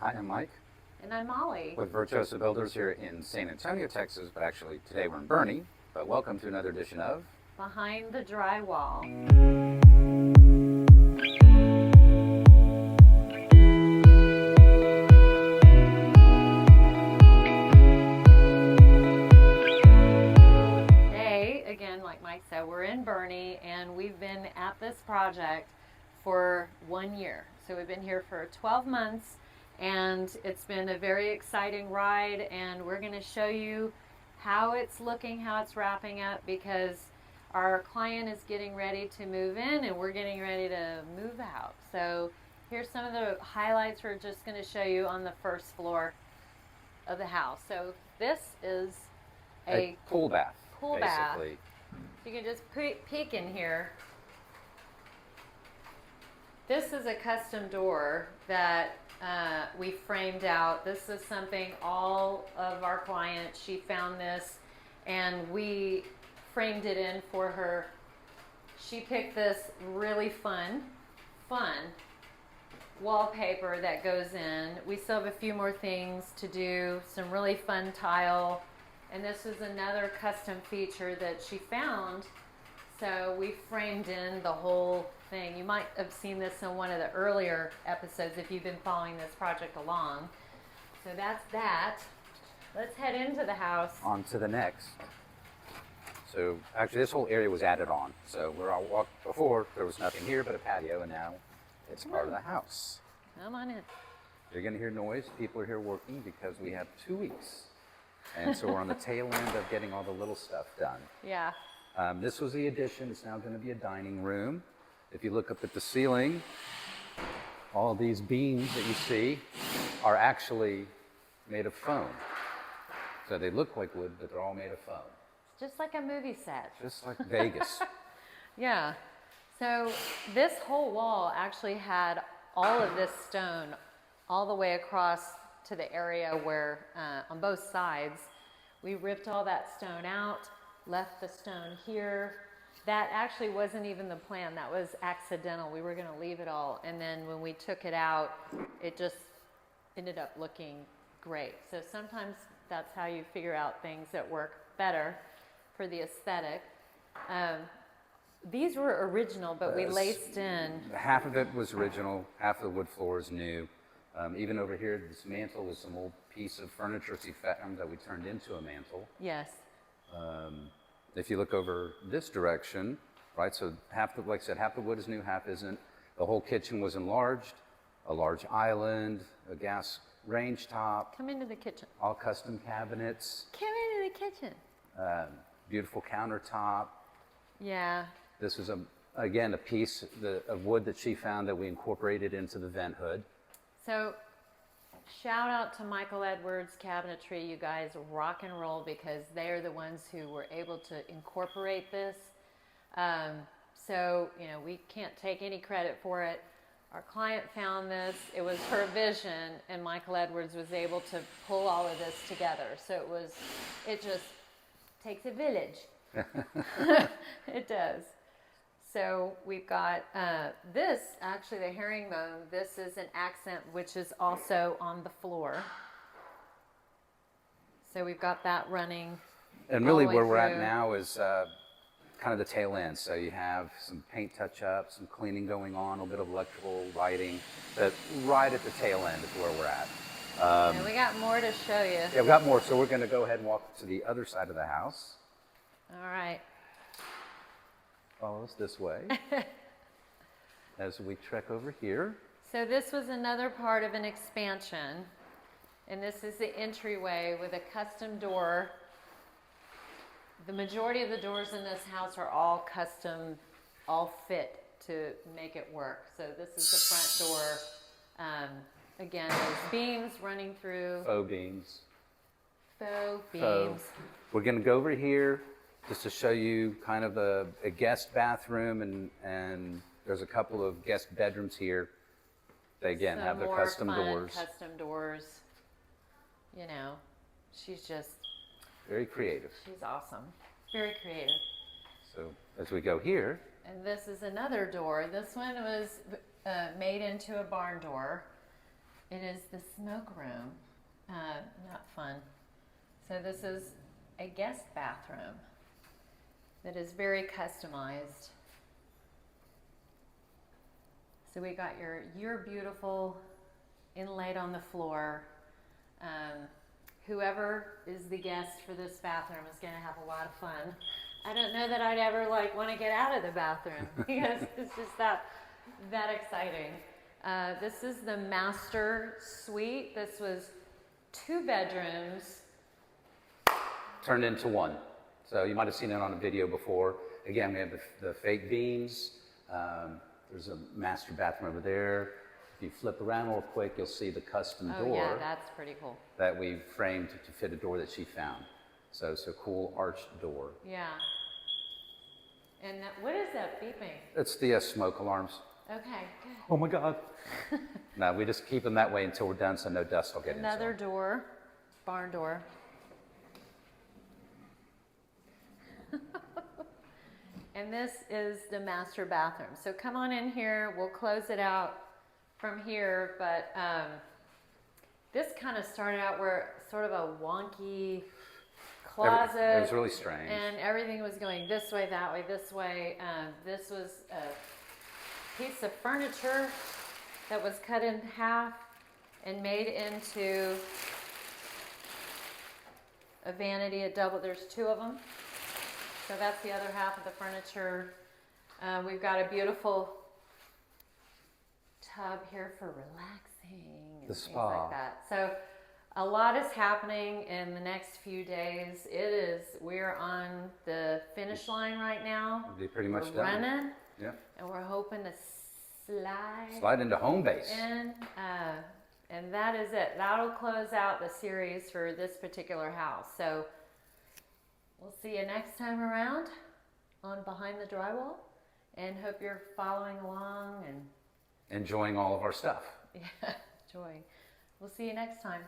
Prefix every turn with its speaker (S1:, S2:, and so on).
S1: Hi, I'm Mike
S2: And I'm Molly.
S1: with Virtuoso Builders here in San Antonio, Texas, but actually today we're in Boerne. But welcome to another edition of
S2: Behind the Drywall. Today, again, like Mike said, we're in Boerne and we've been at this project for 1 year. So we've been here for 12 months. And it's been a very exciting ride, and we're going to show you how it's looking, how it's wrapping up, because our client is getting ready to move in and we're getting ready to move out. So here's some of the highlights we're just going to show you on the first floor of the house. So this is a
S1: pool bath.
S2: Pool
S1: basically.
S2: bath. You can just peek in here. This is a custom door that we framed out. This is something all of our clients, she found this and we framed it in for her. She picked this really fun wallpaper that goes in. We still have a few more things to do, some really fun tile, and this is another custom feature that she found. So we framed in the whole thing. You might have seen this in one of the earlier episodes if you've been following this project along. So that's that. Let's head into the house.
S1: On to the next. So actually this whole area was added on. So where I walked before, there was nothing here but a patio, and now it's part of the house.
S2: Come on in.
S1: You're going to hear noise. People are here working because we have 2 weeks. And so we're on the tail end of getting all the little stuff done.
S2: Yeah.
S1: This was the addition. It's now going to be a dining room. If you look up at the ceiling, all these beams that you see are actually made of foam. So they look like wood, but they're all made of foam.
S2: Just like a movie set.
S1: Just like Vegas.
S2: Yeah. So this whole wall actually had all of this stone all the way across to the area where, on both sides, we ripped all that stone out, left the stone here. That actually wasn't even the plan. That was accidental. We were going to leave it all. And then when we took it out, it just ended up looking great. So sometimes that's how you figure out things that work better for the aesthetic. These were original, but we laced in.
S1: Half of it was original, half of the wood floor is new. Even over here, this mantle was some old piece of furniture she found that we turned into a mantle.
S2: Yes.
S1: If you look over this direction, right, so like I said, half the wood is new, half isn't. The whole kitchen was enlarged, a large island, a gas range top.
S2: Come into the kitchen.
S1: All custom cabinets.
S2: Come into the kitchen.
S1: Beautiful countertop.
S2: Yeah.
S1: This was, again, a piece of wood that she found that we incorporated into the vent hood. So
S2: shout out to Michael Edwards Cabinetry. You guys rock and roll, because they're the ones who were able to incorporate this. So, you know, we can't take any credit for it. Our client found this. It was her vision, and Michael Edwards was able to pull all of this together. So it just takes a village. It does. So we've got this, actually the herringbone, this is an accent which is also on the floor. So we've got that running.
S1: And really where we're at now is kind of the tail end. So you have some paint touch-ups, some cleaning going on, a bit of electrical lighting. But right at the tail end is where we're at.
S2: And we got more to show you.
S1: Yeah, we've got more. So we're going to go ahead and walk to the other side of the house.
S2: All right.
S1: Follow us this way as we trek over here.
S2: So this was another part of an expansion, and this is the entryway with a custom door. The majority of the doors in this house are all custom, all fit to make it work. So this is the front door. Again, there's beams running through.
S1: Faux beams.
S2: Faux beams.
S1: We're going to go over here just to show you kind of a guest bathroom, and there's a couple of guest bedrooms here. They again have their custom doors.
S2: Custom doors. You know, she's just
S1: very creative.
S2: She's awesome. Very creative.
S1: So as we go here.
S2: And this is another door. This one was made into a barn door. It is the smoke room. Not fun. So this is a guest bathroom that is very customized. So we got your beautiful inlaid on the floor. Whoever is the guest for this bathroom is going to have a lot of fun. I don't know that I'd ever want to get out of the bathroom because it's just that exciting. This is the master suite. This was 2 bedrooms.
S1: Turned into 1. So you might have seen it on a video before. Again, we have the fake beams. There's a master bathroom over there. If you flip around real quick, you'll see the custom door.
S2: Oh yeah, that's pretty cool.
S1: That we framed to fit a door that she found. So it's a cool arched door.
S2: Yeah. And what is that beeping?
S1: It's the smoke alarms.
S2: Okay, good.
S1: Oh my God. No, we just keep them that way until we're done so no dust will get in.
S2: Another door, barn door. And this is the master bathroom. So come on in here. We'll close it out from here. But this kind of started out where sort of a wonky closet.
S1: It was really strange.
S2: And everything was going this way, that way, this way. This was a piece of furniture that was cut in half and made into a vanity, a double. There's 2 of them. So that's the other half of the furniture. We've got a beautiful tub here for relaxing and
S1: The
S2: things
S1: spa.
S2: like that. So a lot is happening in the next few days. We're on the finish line right now.
S1: We'll be pretty much
S2: We're
S1: done.
S2: running,
S1: Yeah.
S2: and we're hoping to
S1: Slide into home base.
S2: and that is it. That'll close out the series for this particular house. So we'll see you next time around on Behind the Drywall, and hope you're following along and
S1: Enjoying all of our stuff.
S2: enjoying. We'll see you next time.